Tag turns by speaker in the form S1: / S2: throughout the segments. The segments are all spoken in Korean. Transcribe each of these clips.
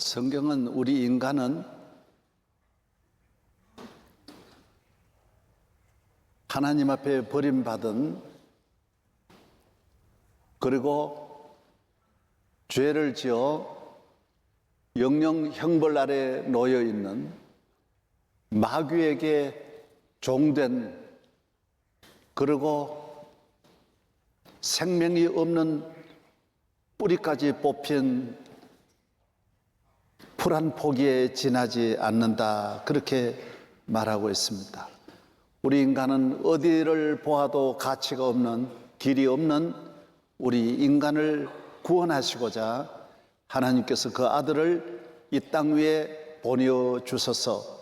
S1: 성경은 우리 인간은 하나님 앞에 버림받은, 그리고 죄를 지어 영영 형벌 아래 놓여 있는 마귀에게 종된, 그리고 생명이 없는 뿌리까지 뽑힌 풀 한 포기에 지나지 않는다, 그렇게 말하고 있습니다. 우리 인간은 어디를 보아도 가치가 없는, 길이 없는 우리 인간을 구원하시고자 하나님께서 그 아들을 이 땅 위에 보내주셔서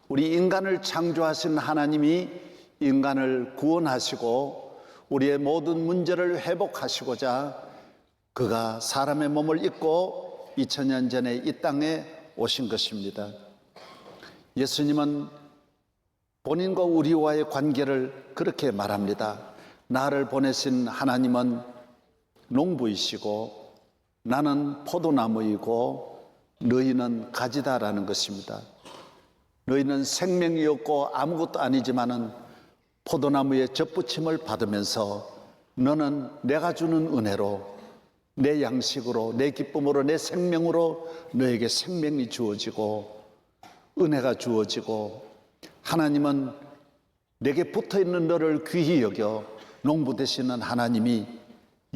S1: 우리 인간을 창조하신 하나님이 인간을 구원하시고 우리의 모든 문제를 회복하시고자 그가 사람의 몸을 입고 2000년 전에 이 땅에 오신 것입니다. 예수님은 본인과 우리와의 관계를 그렇게 말합니다. 나를 보내신 하나님은 농부이시고 나는 포도나무이고 너희는 가지다라는 것입니다. 너희는 생명이 없고 아무것도 아니지만은 포도나무의 접붙임을 받으면서 너는 내가 주는 은혜로, 내 양식으로, 내 기쁨으로, 내 생명으로 너에게 생명이 주어지고 은혜가 주어지고, 하나님은 내게 붙어있는 너를 귀히 여겨 농부 되시는 하나님이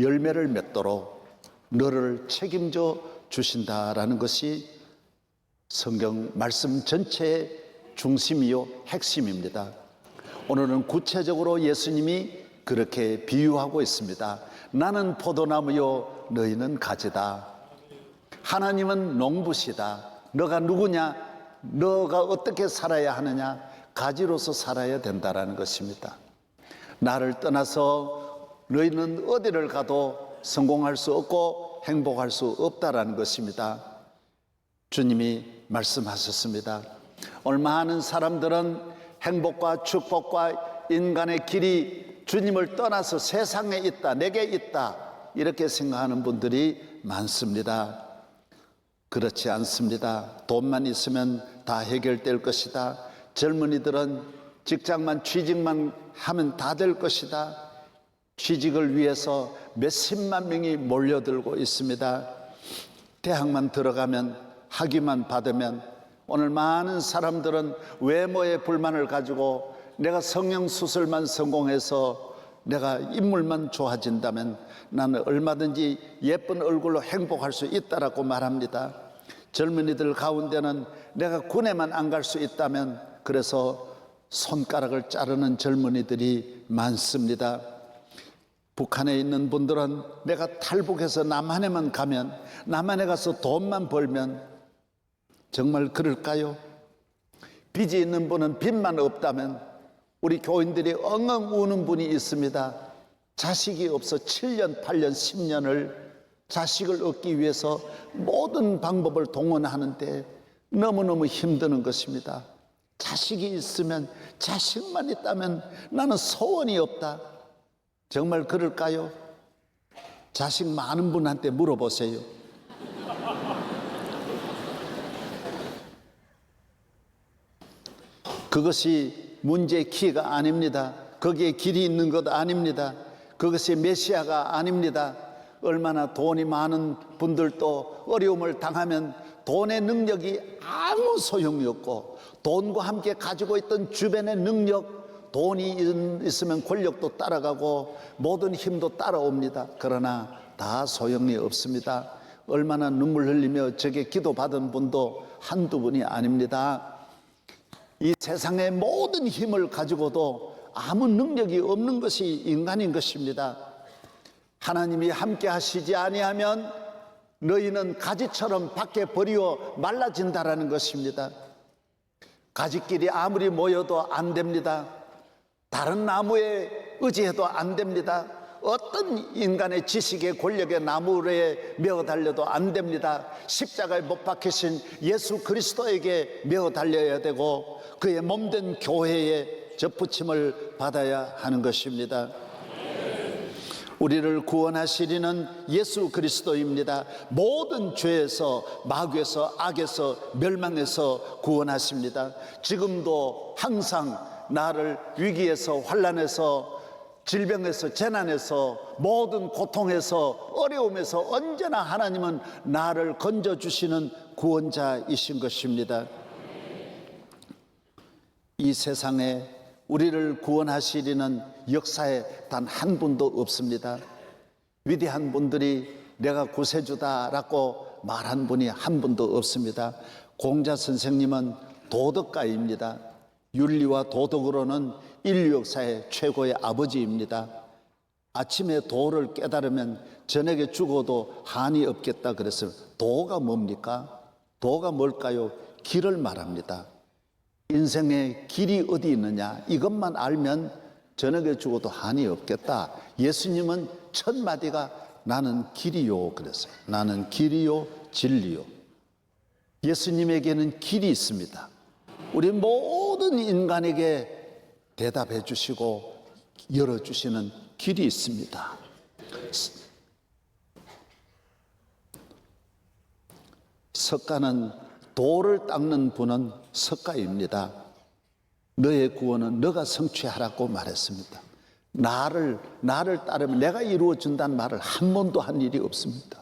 S1: 열매를 맺도록 너를 책임져 주신다라는 것이 성경 말씀 전체의 중심이요 핵심입니다. 오늘은 구체적으로 예수님이 그렇게 비유하고 있습니다. 나는 포도나무요 너희는 가지다. 하나님은 농부시다. 너가 누구냐? 너가 어떻게 살아야 하느냐? 가지로서 살아야 된다라는 것입니다. 나를 떠나서 너희는 어디를 가도 성공할 수 없고 행복할 수 없다라는 것입니다. 주님이 말씀하셨습니다. 오늘 많은 사람들은 행복과 축복과 인간의 길이 주님을 떠나서 세상에 있다, 내게 있다, 이렇게 생각하는 분들이 많습니다. 그렇지 않습니다. 돈만 있으면 다 해결될 것이다. 젊은이들은 직장만, 취직만 하면 다 될 것이다. 취직을 위해서 몇십만 명이 몰려들고 있습니다. 대학만 들어가면, 학위만 받으면, 오늘 많은 사람들은 외모에 불만을 가지고 내가 성형수술만 성공해서 내가 인물만 좋아진다면 나는 얼마든지 예쁜 얼굴로 행복할 수 있다라고 말합니다. 젊은이들 가운데는 내가 군에만 안 갈 수 있다면, 그래서 손가락을 자르는 젊은이들이 많습니다. 북한에 있는 분들은 내가 탈북해서 남한에만 가면, 남한에 가서 돈만 벌면, 정말 그럴까요? 빚이 있는 분은 빚만 없다면, 우리 교인들이 엉엉 우는 분이 있습니다. 자식이 없어 7년, 8년, 10년을 자식을 얻기 위해서 모든 방법을 동원하는데 너무너무 힘드는 것입니다. 자식이 있으면, 자식만 있다면 나는 소원이 없다. 정말 그럴까요? 자식 많은 분한테 물어보세요. 그것이 문제의 키가 아닙니다. 거기에 길이 있는 것 아닙니다. 그것이 메시아가 아닙니다. 얼마나 돈이 많은 분들도 어려움을 당하면 돈의 능력이 아무 소용이 없고, 돈과 함께 가지고 있던 주변의 능력, 돈이 있으면 권력도 따라가고 모든 힘도 따라옵니다. 그러나 다 소용이 없습니다. 얼마나 눈물 흘리며 저게 기도받은 분도 한두 분이 아닙니다. 이 세상의 모든 힘을 가지고도 아무 능력이 없는 것이 인간인 것입니다. 하나님이 함께 하시지 아니하면 너희는 가지처럼 밖에 버리어 말라진다라는 것입니다. 가지끼리 아무리 모여도 안 됩니다. 다른 나무에 의지해도 안 됩니다. 어떤 인간의 지식의 권력의 나무에 메어 달려도 안 됩니다. 십자가에 못 박히신 예수 그리스도에게 메어 달려야 되고 그의 몸된 교회에 접붙임을 받아야 하는 것입니다. 우리를 구원하시리는 예수 그리스도입니다. 모든 죄에서, 마귀에서, 악에서, 멸망에서 구원하십니다. 지금도 항상 나를 위기에서, 환난에서, 질병에서, 재난에서, 모든 고통에서, 어려움에서 언제나 하나님은 나를 건져주시는 구원자이신 것입니다. 이 세상에 우리를 구원하시리는 역사에 단 한 분도 없습니다. 위대한 분들이 내가 구세주다라고 말한 분이 한 분도 없습니다. 공자 선생님은 도덕가입니다. 윤리와 도덕으로는 인류 역사의 최고의 아버지입니다. 아침에 도를 깨달으면 저녁에 죽어도 한이 없겠다 그랬어요. 도가 뭡니까? 도가 뭘까요? 길을 말합니다. 인생의 길이 어디 있느냐, 이것만 알면 저녁에 죽어도 한이 없겠다. 예수님은 첫 마디가 나는 길이요 그랬어요. 나는 길이요 진리요. 예수님에게는 길이 있습니다. 우리 모든 인간에게 대답해 주시고 열어주시는 길이 있습니다. 석가는 돌을 닦는 분은 석가입니다. 너의 구원은 너가 성취하라고 말했습니다. 나를 따르면 내가 이루어준다는 말을 한 번도 한 일이 없습니다.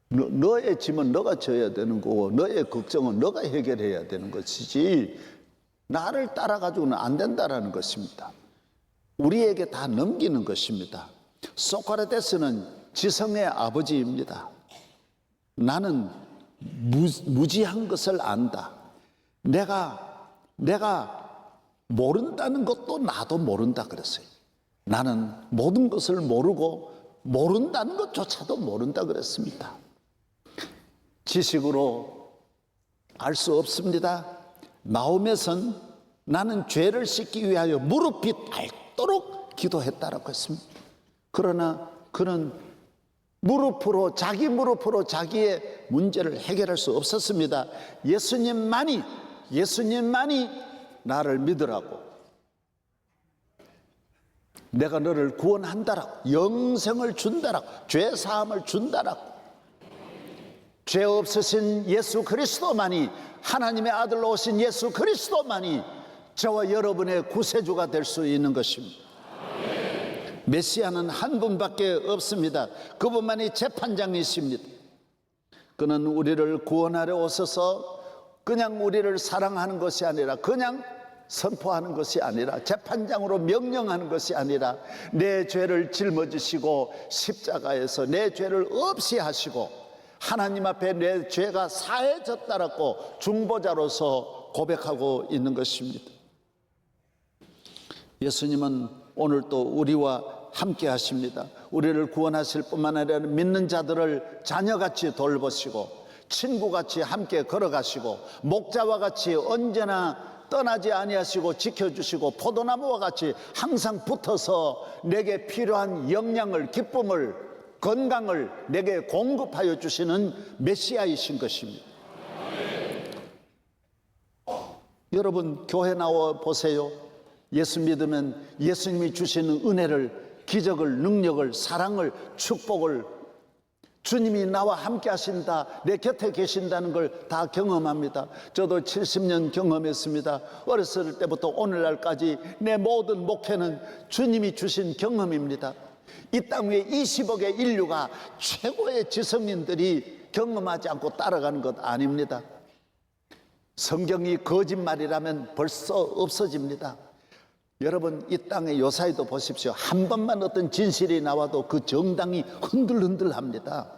S1: 너의 짐은 너가 져야 되는 거고 너의 걱정은 너가 해결해야 되는 것이지 나를 따라가지고는 안 된다라는 것입니다. 우리에게 다 넘기는 것입니다. 소크라테스는 지성의 아버지입니다. 나는 무지한 것을 안다. 내가 모른다는 것도 나도 모른다 그랬어요. 나는 모든 것을 모르고 모른다는 것조차도 모른다 그랬습니다. 지식으로 알 수 없습니다. 마음에선 나는 죄를 씻기 위하여 무릎이 닳도록 기도했다라고 했습니다. 그러나 그는 자기 무릎으로 자기의 문제를 해결할 수 없었습니다. 예수님만이 나를 믿으라고, 내가 너를 구원한다라고, 영생을 준다라고, 죄 사함을 준다라고, 죄 없으신 예수 그리스도만이, 하나님의 아들로 오신 예수 그리스도만이 저와 여러분의 구세주가 될 수 있는 것입니다. 메시아는 한 분밖에 없습니다. 그분만이 재판장이십니다. 그는 우리를 구원하려 오셔서 그냥 우리를 사랑하는 것이 아니라, 그냥 선포하는 것이 아니라, 재판장으로 명령하는 것이 아니라 내 죄를 짊어지시고 십자가에서 내 죄를 없이 하시고 하나님 앞에 내 죄가 사해졌다라고 중보자로서 고백하고 있는 것입니다. 예수님은 오늘 또 우리와 함께 하십니다. 우리를 구원하실 뿐만 아니라 믿는 자들을 자녀같이 돌보시고 친구같이 함께 걸어가시고 목자와 같이 언제나 떠나지 아니하시고 지켜주시고 포도나무와 같이 항상 붙어서 내게 필요한 영양을, 기쁨을, 건강을 내게 공급하여 주시는 메시아이신 것입니다. 여러분 교회 나와 보세요. 예수 믿으면 예수님이 주시는 은혜를, 기적을, 능력을, 사랑을, 축복을, 주님이 나와 함께 하신다, 내 곁에 계신다는 걸 다 경험합니다. 저도 70년 경험했습니다. 어렸을 때부터 오늘날까지 내 모든 목회는 주님이 주신 경험입니다. 이 땅 위에 20억의 인류가 최고의 지성인들이 경험하지 않고 따라가는 것 아닙니다. 성경이 거짓말이라면 벌써 없어집니다. 여러분 이 땅의 요사이도 보십시오. 한 번만 어떤 진실이 나와도 그 정당이 흔들흔들합니다.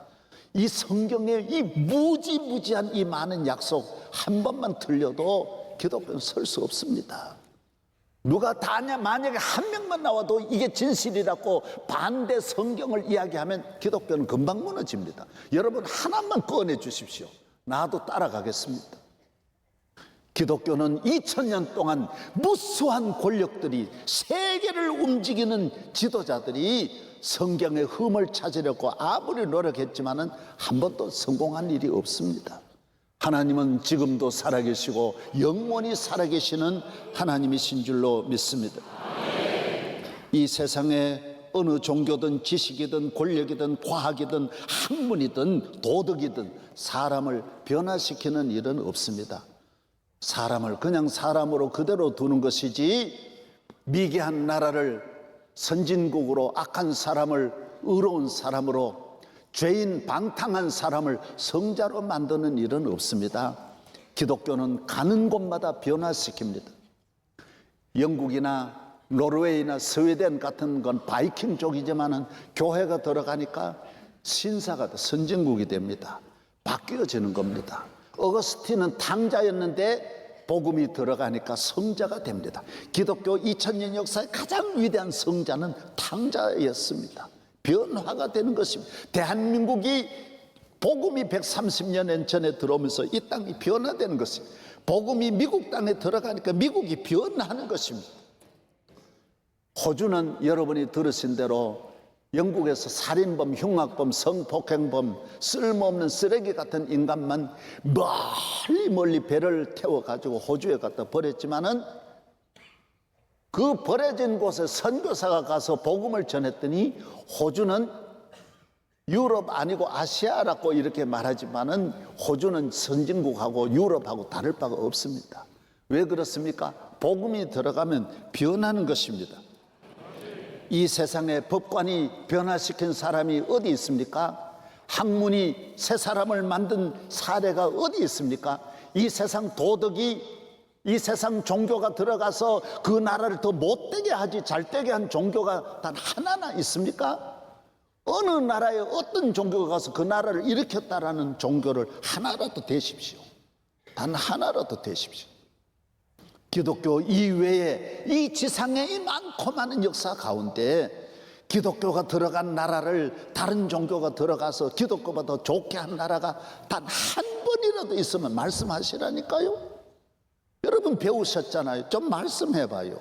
S1: 이 성경의 이 무지무지한 이 많은 약속 한 번만 틀려도 기독교는 설 수 없습니다. 누가 다냐, 만약에 한 명만 나와도 이게 진실이라고 반대 성경을 이야기하면 기독교는 금방 무너집니다. 여러분 하나만 꺼내 주십시오. 나도 따라가겠습니다. 기독교는 2000년 동안 무수한 권력들이, 세계를 움직이는 지도자들이 성경의 흠을 찾으려고 아무리 노력했지만은 한 번도 성공한 일이 없습니다. 하나님은 지금도 살아계시고 영원히 살아계시는 하나님이신 줄로 믿습니다. 이 세상에 어느 종교든 지식이든 권력이든 과학이든 학문이든 도덕이든 사람을 변화시키는 일은 없습니다. 사람을 그냥 사람으로 그대로 두는 것이지 미개한 나라를 선진국으로 악한 사람을 의로운 사람으로 죄인 방탕한 사람을 성자로 만드는 일은 없습니다. 기독교는 가는 곳마다 변화시킵니다. 영국이나 노르웨이나 스웨덴 같은 건 바이킹족이지만은 교회가 들어가니까 신사가 선진국이 됩니다. 바뀌어지는 겁니다. 어거스틴은 탕자였는데 복음이 들어가니까 성자가 됩니다. 기독교 2000년 역사의 가장 위대한 성자는 탕자였습니다. 변화가 되는 것입니다. 대한민국이 복음이 130년 전에 들어오면서 이 땅이 변화되는 것입니다. 복음이 미국 땅에 들어가니까 미국이 변화하는 것입니다. 호주는 여러분이 들으신 대로 영국에서 살인범, 흉악범, 성폭행범, 쓸모없는 쓰레기 같은 인간만 멀리 배를 태워가지고 호주에 갖다 버렸지만은 그 버려진 곳에 선교사가 가서 복음을 전했더니 호주는 유럽 아니고 아시아라고 이렇게 말하지만은 호주는 선진국하고 유럽하고 다를 바가 없습니다. 왜 그렇습니까? 복음이 들어가면 변하는 것입니다. 이 세상에 법관이 변화시킨 사람이 어디 있습니까? 학문이 새 사람을 만든 사례가 어디 있습니까? 이 세상 도덕이, 이 세상 종교가 들어가서 그 나라를 더 못되게 하지 잘되게 한 종교가 단 하나나 있습니까? 어느 나라에 어떤 종교가 가서 그 나라를 일으켰다라는 종교를 하나라도 되십시오. 단 하나라도 되십시오. 기독교 이외에 이 지상에 이 많고 많은 역사 가운데 기독교가 들어간 나라를 다른 종교가 들어가서 기독교보다 더 좋게 한 나라가 단 한 번이라도 있으면 말씀하시라니까요. 여러분 배우셨잖아요. 좀 말씀해봐요.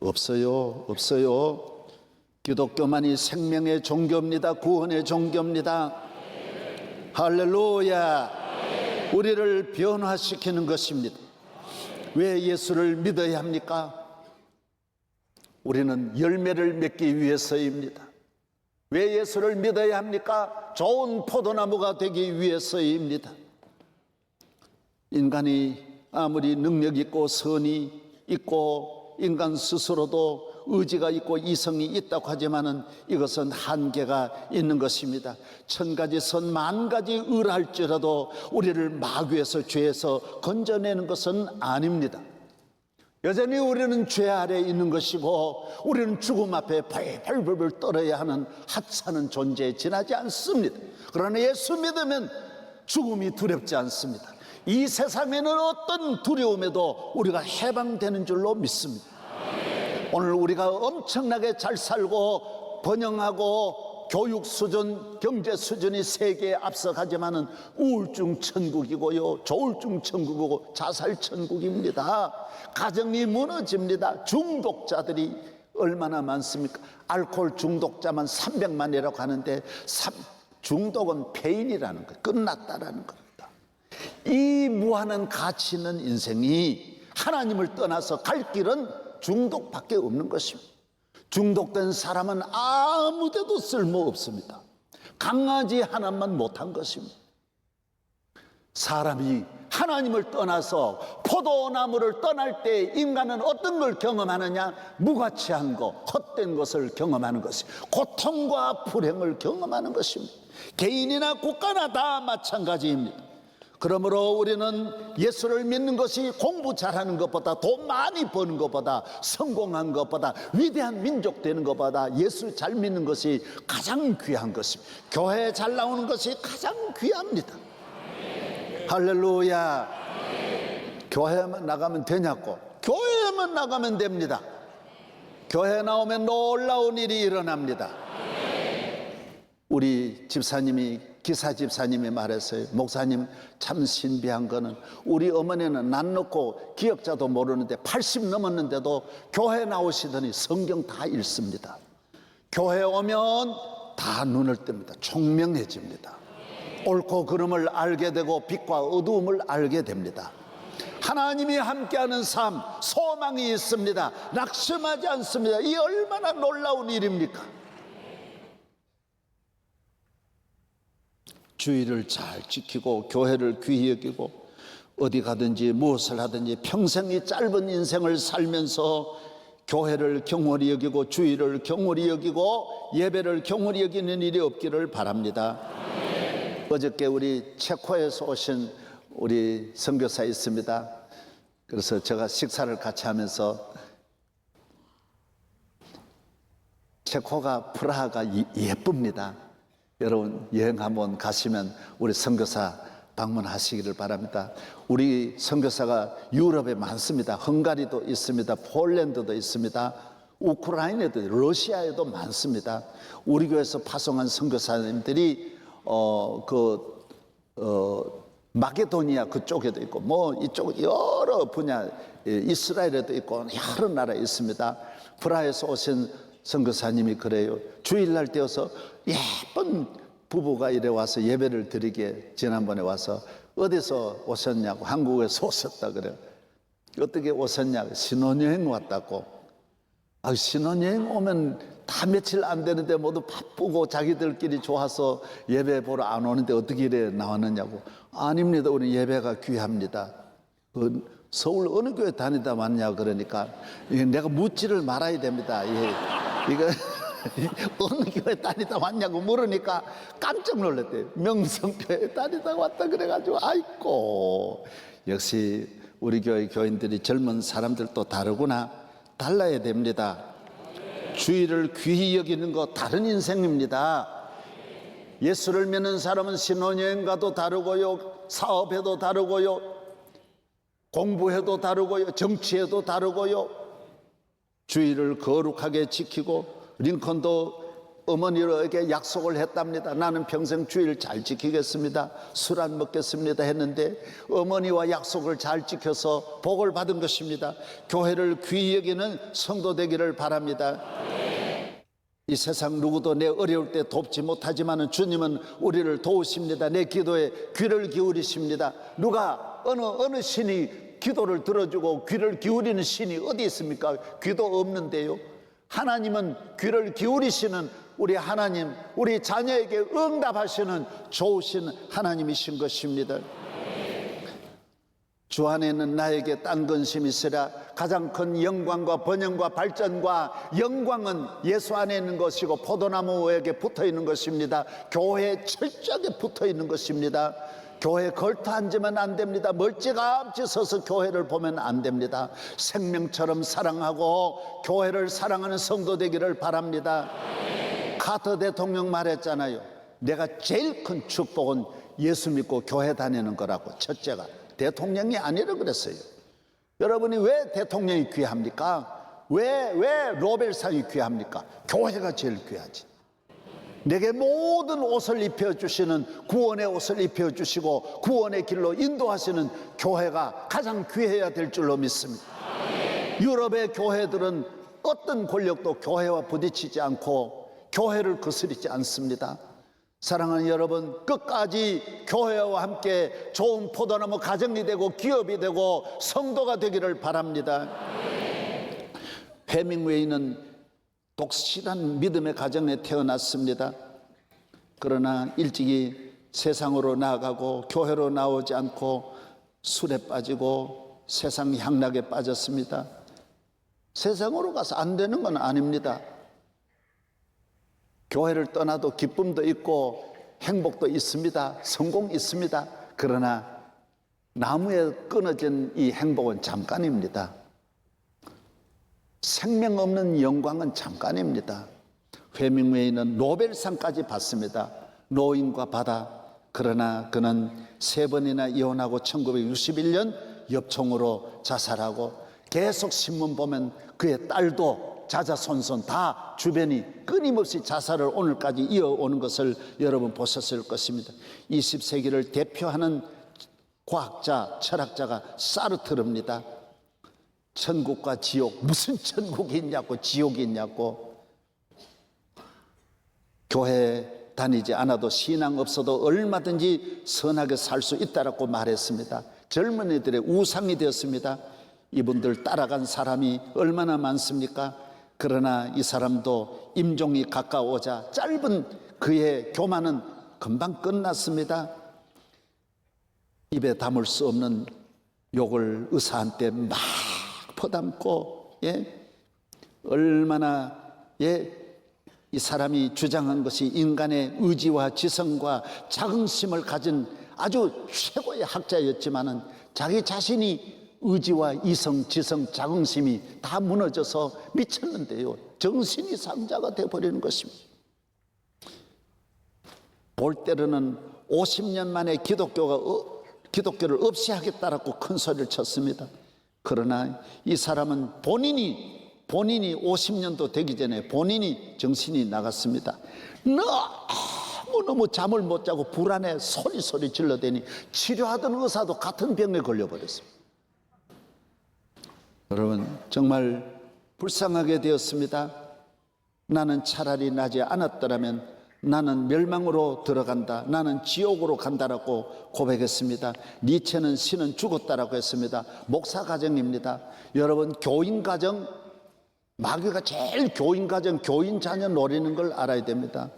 S1: 없어요. 없어요. 기독교만이 생명의 종교입니다. 구원의 종교입니다. 할렐루야. 우리를 변화시키는 것입니다. 왜 예수를 믿어야 합니까? 우리는 열매를 맺기 위해서입니다. 왜 예수를 믿어야 합니까? 좋은 포도나무가 되기 위해서입니다. 인간이 아무리 능력 있고 선이 있고 인간 스스로도 의지가 있고 이성이 있다고 하지만은 이것은 한계가 있는 것입니다. 천 가지 선 만 가지 의할지라도 우리를 마귀에서 죄에서 건져내는 것은 아닙니다. 여전히 우리는 죄 아래에 있는 것이고 우리는 죽음 앞에 벌벌벌 떨어야 하는 하찮은 존재에 지나지 않습니다. 그러나 예수 믿으면 죽음이 두렵지 않습니다. 이 세상에는 어떤 두려움에도 우리가 해방되는 줄로 믿습니다. 오늘 우리가 엄청나게 잘 살고 번영하고 교육 수준, 경제 수준이 세계에 앞서가지만은 우울증 천국이고요, 조울증 천국이고 자살 천국입니다. 가정이 무너집니다. 중독자들이 얼마나 많습니까? 알코올 중독자만 300만이라고 하는데 중독은 폐인이라는 것, 끝났다라는 겁니다. 이 무한한 가치 있는 인생이 하나님을 떠나서 갈 길은 중독밖에 없는 것입니다. 중독된 사람은 아무데도 쓸모없습니다. 강아지 하나만 못한 것입니다. 사람이 하나님을 떠나서 포도나무를 떠날 때 인간은 어떤 걸 경험하느냐? 무가치한 것, 헛된 것을 경험하는 것입니다. 고통과 불행을 경험하는 것입니다. 개인이나 국가나 다 마찬가지입니다. 그러므로 우리는 예수를 믿는 것이 공부 잘하는 것보다, 돈 많이 버는 것보다, 성공한 것보다, 위대한 민족 되는 것보다 예수 잘 믿는 것이 가장 귀한 것입니다. 교회 잘 나오는 것이 가장 귀합니다. 할렐루야. 교회만 나가면 되냐고? 교회만 나가면 됩니다. 교회 나오면 놀라운 일이 일어납니다. 우리 집사님이, 기사 집사님이 말했어요. 목사님, 참 신비한 거는 우리 어머니는 난 놓고 기억자도 모르는데 80 넘었는데도 교회 나오시더니 성경 다 읽습니다. 교회 오면 다 눈을 뜹니다. 총명해집니다. 옳고 그름을 알게 되고 빛과 어두움을 알게 됩니다. 하나님이 함께하는 삶, 소망이 있습니다. 낙심하지 않습니다. 이 얼마나 놀라운 일입니까? 주의를 잘 지키고 교회를 귀히 여기고 어디 가든지 무엇을 하든지 평생이 짧은 인생을 살면서 교회를 경홀히 여기고 주의를 경홀히 여기고 예배를 경홀히 여기는 일이 없기를 바랍니다. 어저께 우리 체코에서 오신 우리 선교사 있습니다. 그래서 제가 식사를 같이 하면서 체코가 프라하가 예쁩니다. 여러분 여행 한번 가시면 우리 선교사 방문하시기를 바랍니다. 우리 선교사가 유럽에 많습니다. 헝가리도 있습니다. 폴란드도 있습니다. 우크라이나도 러시아에도 많습니다. 우리 교회에서 파송한 선교사님들이 마게도니아 그쪽에도 있고 뭐 이쪽 여러 분야 이스라엘에도 있고 여러 나라에 있습니다. 프라하에서 오신 선교사님이 그래요. 주일날 되어서 예쁜 부부가 이래 와서 예배를 드리게 지난번에 와서 어디서 오셨냐고 한국에서 오셨다 그래요. 어떻게 오셨냐고 신혼여행 왔다고. 신혼여행 오면 다 며칠 안 되는데 모두 바쁘고 자기들끼리 좋아서 예배 보러 안 오는데 어떻게 이래 나왔느냐고. 아닙니다. 우리 예배가 귀합니다. 서울 어느 교회 다니다 왔냐 그러니까 내가 묻지를 말아야 됩니다. 이거 어느 교회 다니다 왔냐고 물으니까 깜짝 놀랐대요. 명성교회 다니다 왔다 그래가지고 아이고 역시 우리 교회 교인들이 젊은 사람들도 다르구나. 달라야 됩니다. 주의를 귀히 여기는 거 다른 인생입니다. 예수를 믿는 사람은 신혼여행가도 다르고요, 사업해도 다르고요, 공부해도 다르고요, 정치해도 다르고요. 주의를 거룩하게 지키고 링컨도 어머니에게 약속을 했답니다. 나는 평생 주의를 잘 지키겠습니다. 술 안 먹겠습니다 했는데 어머니와 약속을 잘 지켜서 복을 받은 것입니다. 교회를 귀히 여기는 성도 되기를 바랍니다. 이 세상 누구도 내 어려울 때 돕지 못하지만 주님은 우리를 도우십니다. 내 기도에 귀를 기울이십니다. 누가 어느 신이 기도를 들어주고 귀를 기울이는 신이 어디 있습니까? 귀도 없는데요. 하나님은 귀를 기울이시는 우리 하나님, 우리 자녀에게 응답하시는 좋으신 하나님이신 것입니다. 주 안에는 나에게 딴 근심이 있으라. 가장 큰 영광과 번영과 발전과 영광은 예수 안에 있는 것이고 포도나무에게 붙어 있는 것입니다. 교회에 철저하게 붙어 있는 것입니다. 교회에 걸터 앉으면 안 됩니다. 멀찌감치 서서 교회를 보면 안 됩니다. 생명처럼 사랑하고 교회를 사랑하는 성도 되기를 바랍니다. 카터 대통령 말했잖아요. 내가 제일 큰 축복은 예수 믿고 교회 다니는 거라고. 첫째가 대통령이 아니라 그랬어요. 여러분이 왜 대통령이 귀합니까? 왜 노벨상이 귀합니까? 교회가 제일 귀하지. 내게 모든 옷을 입혀주시는 구원의 옷을 입혀주시고 구원의 길로 인도하시는 교회가 가장 귀해야 될 줄로 믿습니다. 유럽의 교회들은 어떤 권력도 교회와 부딪히지 않고 교회를 거스르지 않습니다. 사랑하는 여러분, 끝까지 교회와 함께 좋은 포도나무 가정이 되고 기업이 되고 성도가 되기를 바랍니다. 해밍웨이는 독실한 믿음의 가정에 태어났습니다. 그러나 일찍이 세상으로 나아가고 교회로 나오지 않고 술에 빠지고 세상 향락에 빠졌습니다. 세상으로 가서 안 되는 건 아닙니다. 교회를 떠나도 기쁨도 있고 행복도 있습니다. 성공 있습니다. 그러나 나무에 끊어진 이 행복은 잠깐입니다. 생명 없는 영광은 잠깐입니다. 해밍웨이는 노벨상까지 받습니다. 노인과 바다. 그러나 그는 3번이나 이혼하고 1961년 엽총으로 자살하고 계속 신문 보면 그의 딸도 자자손손 다 주변이 끊임없이 자살을 오늘까지 이어오는 것을 여러분 보셨을 것입니다. 20세기를 대표하는 과학자, 철학자가 사르트르입니다. 천국과 지옥, 무슨 천국이 있냐고 지옥이 있냐고. 교회 다니지 않아도 신앙 없어도 얼마든지 선하게 살 수 있다라고 말했습니다. 젊은이들의 우상이 되었습니다. 이분들 따라간 사람이 얼마나 많습니까? 그러나 이 사람도 임종이 가까워오자 짧은 그의 교만은 금방 끝났습니다. 입에 담을 수 없는 욕을 의사한테 막 퍼담고, 얼마나 이 사람이 주장한 것이 인간의 의지와 지성과 자긍심을 가진 아주 최고의 학자였지만은 자기 자신이 의지와 이성, 지성, 자긍심이 다 무너져서 미쳤는데요. 정신이 상자가 되어버리는 것입니다. 볼때르는 50년 만에 기독교를 없이 하겠다라고 큰 소리를 쳤습니다. 그러나 이 사람은 본인이 50년도 되기 전에 본인이 정신이 나갔습니다. 너무 잠을 못 자고 불안해 소리 질러대니 치료하던 의사도 같은 병에 걸려버렸습니다. 여러분, 정말 불쌍하게 되었습니다. 나는 차라리 나지 않았더라면 나는 멸망으로 들어간다, 나는 지옥으로 간다라고 고백했습니다. 니체는 신은 죽었다라고 했습니다. 목사 가정입니다. 여러분, 교인 가정, 마귀가 제일 교인 가정, 교인 자녀 노리는 걸 알아야 됩니다.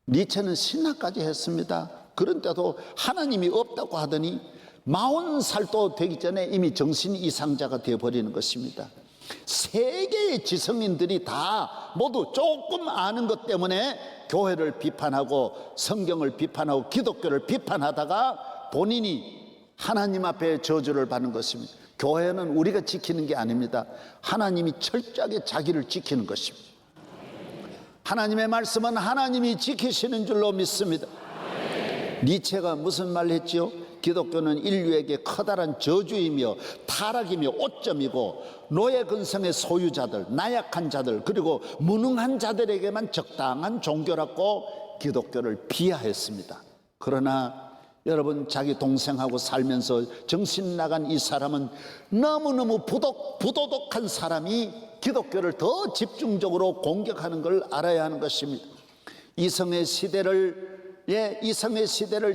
S1: 니체는 신학까지 했습니다. 그런데도 하나님이 없다고 하더니 40살도 되기 전에 이미 정신 이상자가 되어버리는 것입니다. 세계의 지성인들이 다 모두 조금 아는 것 때문에 교회를 비판하고 성경을 비판하고 기독교를 비판하다가 본인이 하나님 앞에 저주를 받는 것입니다. 교회는 우리가 지키는 게 아닙니다. 하나님이 철저하게 자기를 지키는 것입니다. 하나님의 말씀은 하나님이 지키시는 줄로 믿습니다. 니체가 무슨 말을 했지요? 기독교는 인류에게 커다란 저주이며 타락이며 오점이고 노예 근성의 소유자들, 나약한 자들, 그리고 무능한 자들에게만 적당한 종교라고 기독교를 비하했습니다. 그러나 여러분, 자기 동생하고 살면서 정신 나간 이 사람은 너무너무 부도덕한 사람이 기독교를 더 집중적으로 공격하는 걸 알아야 하는 것입니다. 이성의 시대를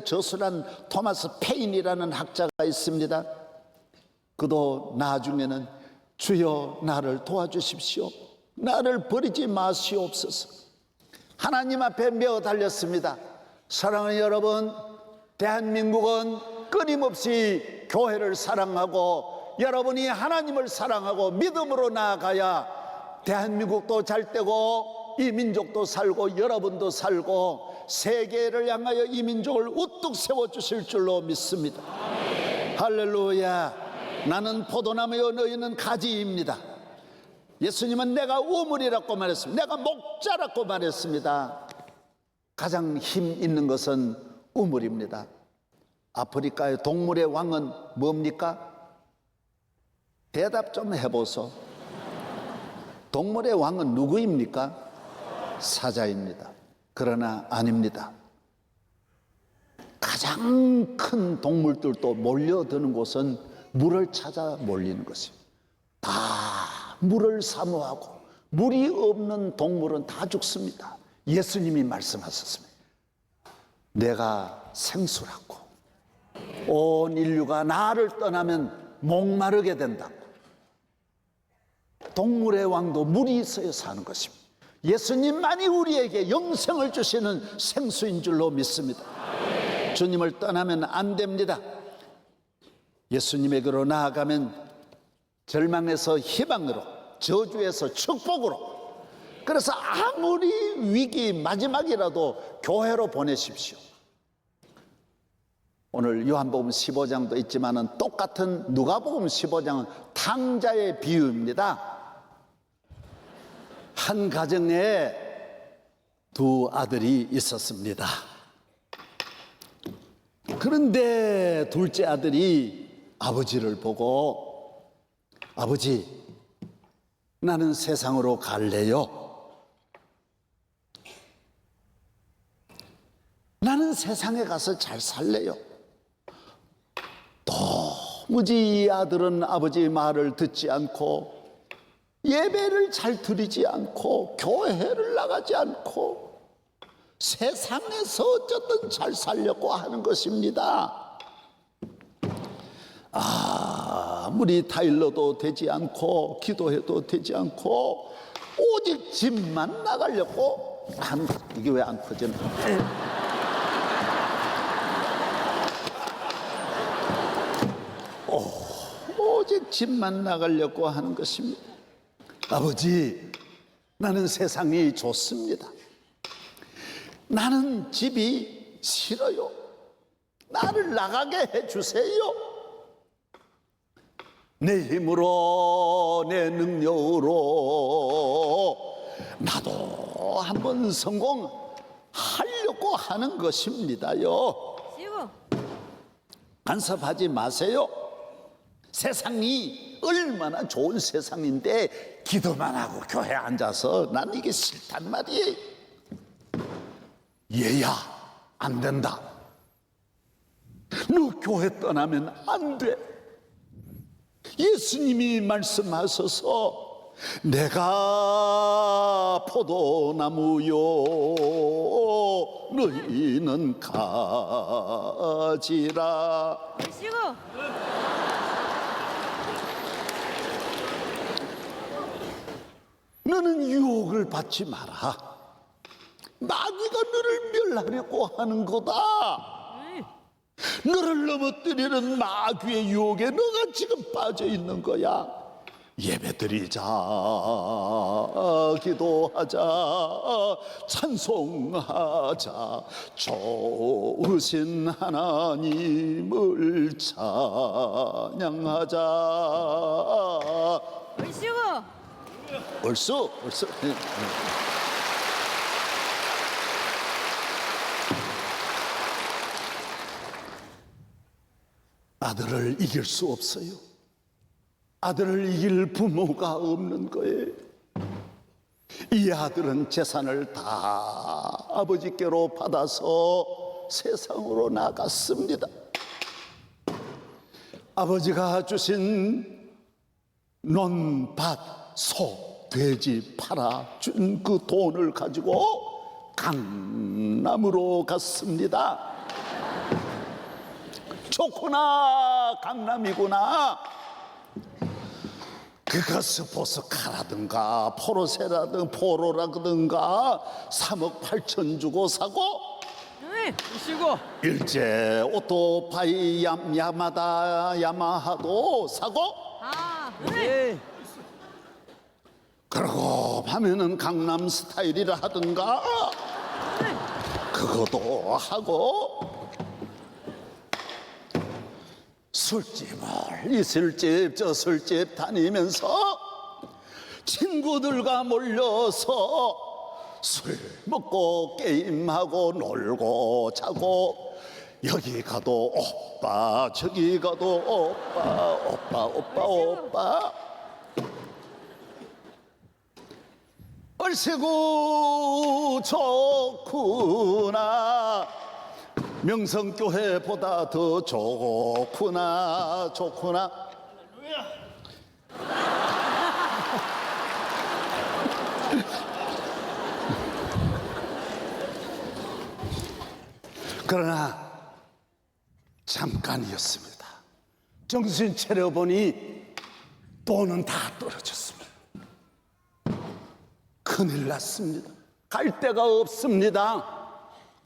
S1: 저술한 토마스 페인이라는 학자가 있습니다. 그도 나중에는 주여 나를 도와주십시오, 나를 버리지 마시옵소서, 하나님 앞에 메어 달렸습니다. 사랑하는 여러분, 대한민국은 끊임없이 교회를 사랑하고 여러분이 하나님을 사랑하고 믿음으로 나아가야 대한민국도 잘 되고 이 민족도 살고 여러분도 살고 세계를 향하여 이 민족을 우뚝 세워주실 줄로 믿습니다. 할렐루야. 나는 포도나무요 너희는 가지입니다. 예수님은 내가 우물이라고 말했습니다. 내가 목자라고 말했습니다. 가장 힘 있는 것은 우물입니다. 아프리카의 동물의 왕은 뭡니까? 대답 좀 해보소. 동물의 왕은 누구입니까? 사자입니다. 그러나 아닙니다. 가장 큰 동물들도 몰려드는 곳은 물을 찾아 몰리는 것입니다. 다 물을 사모하고 물이 없는 동물은 다 죽습니다. 예수님이 말씀하셨습니다. 내가 생수라고, 온 인류가 나를 떠나면 목마르게 된다고. 동물의 왕도 물이 있어야 사는 것입니다. 예수님만이 우리에게 영생을 주시는 생수인 줄로 믿습니다. 주님을 떠나면 안 됩니다. 예수님에게로 나아가면 절망에서 희망으로, 저주에서 축복으로. 그래서 아무리 위기 마지막이라도 교회로 보내십시오. 오늘 요한복음 15장도 있지만은 똑같은 누가복음 15장은 탕자의 비유입니다. 한 가정에 두 아들이 있었습니다. 그런데 둘째 아들이 아버지를 보고, 아버지, 나는 세상으로 갈래요. 나는 세상에 가서 잘 살래요. 도무지 이 아들은 아버지의 말을 듣지 않고 예배를 잘 드리지 않고 교회를 나가지 않고 세상에서 어쨌든 잘 살려고 하는 것입니다. 아무리 타일러도 되지 않고 기도해도 되지 않고 오직 집만 나가려고 하는 것. 이게 왜 안 터지나? 오직 집만 나가려고 하는 것입니다. 아버지, 나는 세상이 좋습니다. 나는 집이 싫어요. 나를 나가게 해주세요. 내 힘으로, 내 능력으로 나도 한번 성공하려고 하는 것입니다요. 간섭하지 마세요. 세상이 얼마나 좋은 세상인데 기도만 하고 교회에 앉아서 난 이게 싫단 말이에요. 얘야, 안 된다. 너 교회 떠나면 안 돼. 예수님이 말씀하셔서 내가 포도나무요 너희는 가지라. 너는 유혹을 받지 마라. 마귀가 너를 멸하려고 하는 거다. 너를 넘어뜨리는 마귀의 유혹에 너가 지금 빠져 있는 거야. 예배드리자, 기도하자, 찬송하자, 좋으신 하나님을 찬양하자. 얼쑤. 아들을 이길 수 없어요. 아들을 이길 부모가 없는 거예요. 이 아들은 재산을 다 아버지께로 받아서 세상으로 나갔습니다. 아버지가 주신 논, 밭, 소, 돼지 팔아준 그 돈을 가지고 강남으로 갔습니다. 좋구나, 강남이구나. 그것을 보스카라든가 포로라든가 3억 8천 주고 사고, 일제 오토바이 야마하도 사고, 그러고 밤에는 강남 스타일이라 하든가 그것도 하고, 술집을 이 술집 저 술집 다니면서 친구들과 몰려서 술 먹고 게임하고 놀고 자고, 여기 가도 오빠 저기 가도 오빠. 얼씨구 좋구나. 명성교회보다 더 좋구나. 그러나 잠깐이었습니다. 정신 차려보니 돈은 다 떨어졌습니다. 큰일 났습니다. 갈 데가 없습니다.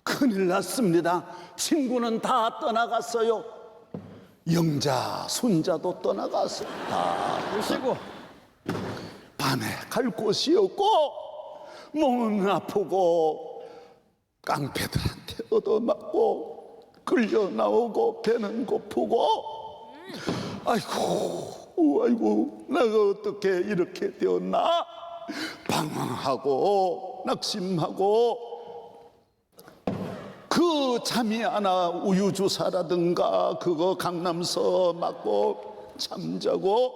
S1: 큰일 났습니다. 친구는 다 떠나갔어요. 영자, 손자도 떠나갔어요. 다 오시고 밤에 갈 곳이 없고 몸은 아프고 깡패들한테 얻어맞고 끌려 나오고 배는 고프고, 아이고 내가 어떻게 이렇게 되었나 방황하고 낙심하고, 그 잠이 안 와 우유 주사라든가 그거 강남서 맞고 잠자고,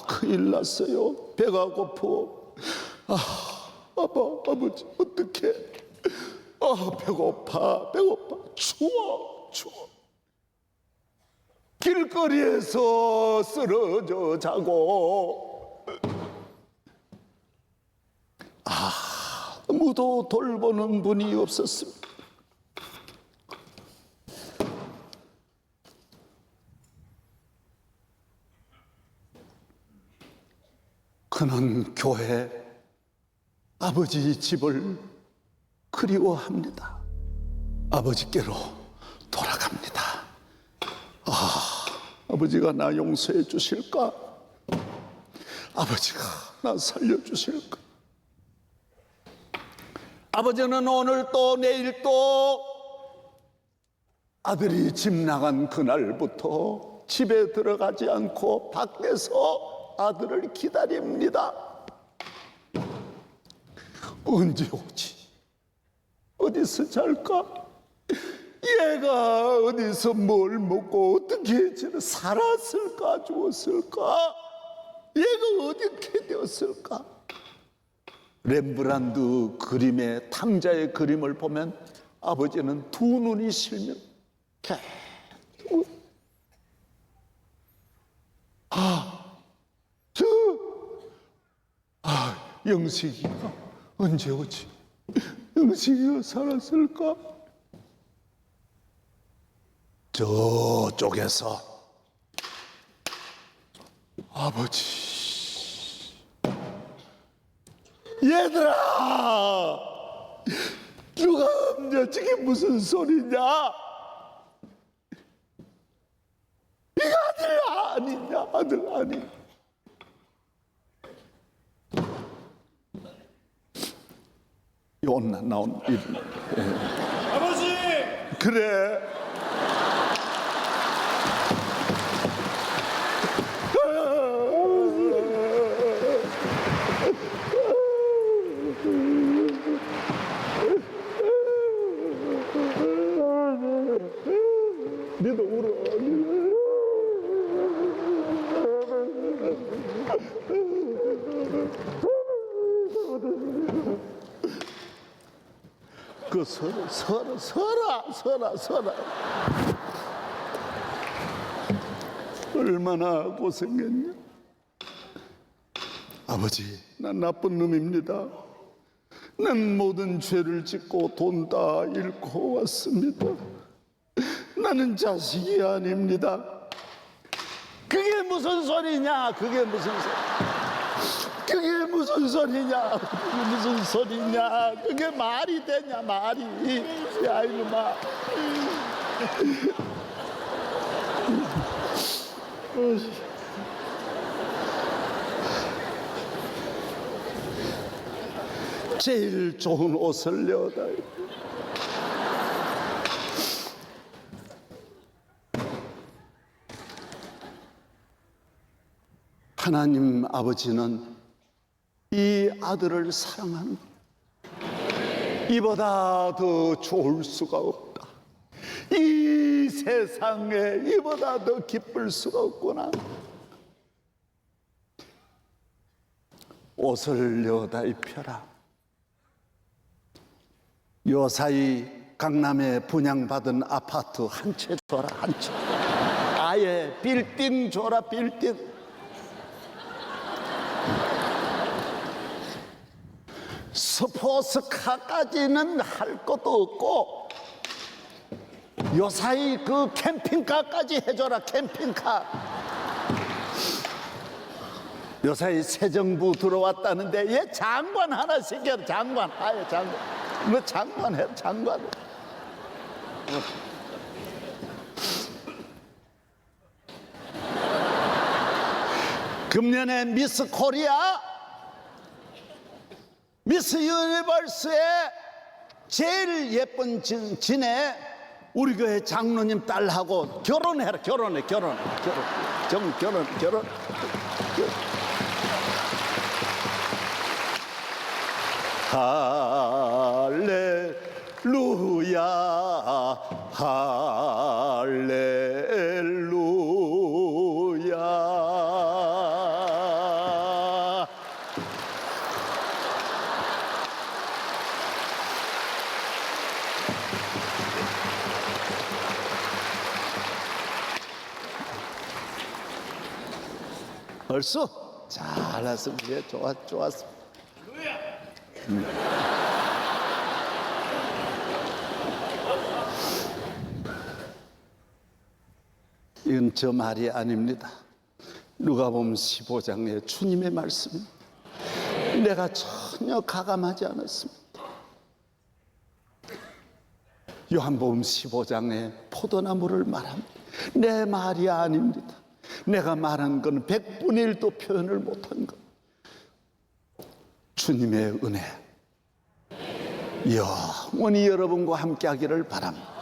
S1: 큰일 났어요. 배가 고프고, 아버지 어떡해. 배고파. 추워. 길거리에서 쓰러져 자고, 아무도 돌보는 분이 없었습니다. 저는 교회, 아버지 집을 그리워합니다. 아버지께로 돌아갑니다. 아버지가 나 용서해 주실까? 아버지가 나 살려주실까? 아버지는 오늘 또 내일 또 아들이 집 나간 그날부터 집에 들어가지 않고 밖에서 아들을 기다립니다. 언제 오지? 어디서 잘까? 얘가 어디서 뭘 먹고 어떻게 살았을까? 죽었을까? 얘가 어떻게 되었을까? 렘브란트 그림의 탕자의 그림을 보면 아버지는 두 눈이 실면 계속 영식이가 언제 오지? 영식이가 살았을까? 저쪽에서 아버지, 얘들아, 누가 없냐? 저게 무슨 소리냐? 이거 아들 아니냐? 아들 아니? 요나 나온 일.
S2: 아버지!
S1: 그래. 니도 울어. 그 서라. 얼마나 고생했냐? 아버지, 난 나쁜 놈입니다. 난 모든 죄를 짓고 돈 다 잃고 왔습니다. 나는 자식이 아닙니다. 그게 무슨 소리냐? 그게 무슨 소리냐? 그게 말이 되냐? 말이. 야 이놈아. 제일 좋은 옷을 내어다. 하나님 아버지는 이 아들을 사랑하는 이보다 더 좋을 수가 없다. 이 세상에 이보다 더 기쁠 수가 없구나. 옷을 내어다 입혀라. 요사이 강남에 분양받은 아파트 한 채 줘라. 한 채. 아예 빌딩 줘라. 빌딩. 스포츠카까지는 할 것도 없고 요사이 그 캠핑카까지 해줘라. 캠핑카. 요사이 새 정부 들어왔다는데 얘 장관 하나 시켜라. 장관. 아예 장관. 너 장관 해. 장관. 금년에 미스 코리아, 미스 유니버스의 제일 예쁜 진에 우리 교회 장로님 딸하고 결혼해라. 결혼. 할렐루야, 할렐루야. 벌써 잘났습니다. 예, 좋았습니다. 이건 저 말이 아닙니다. 누가복음 15장의 주님의 말씀입니다. 내가 전혀 가감하지 않았습니다. 요한복음 15장에 포도나무를 말합니다. 내 말이 아닙니다. 내가 말한 건 100분의 1도 표현을 못한 것. 주님의 은혜 영원히 여러분과 함께 하기를 바랍니다.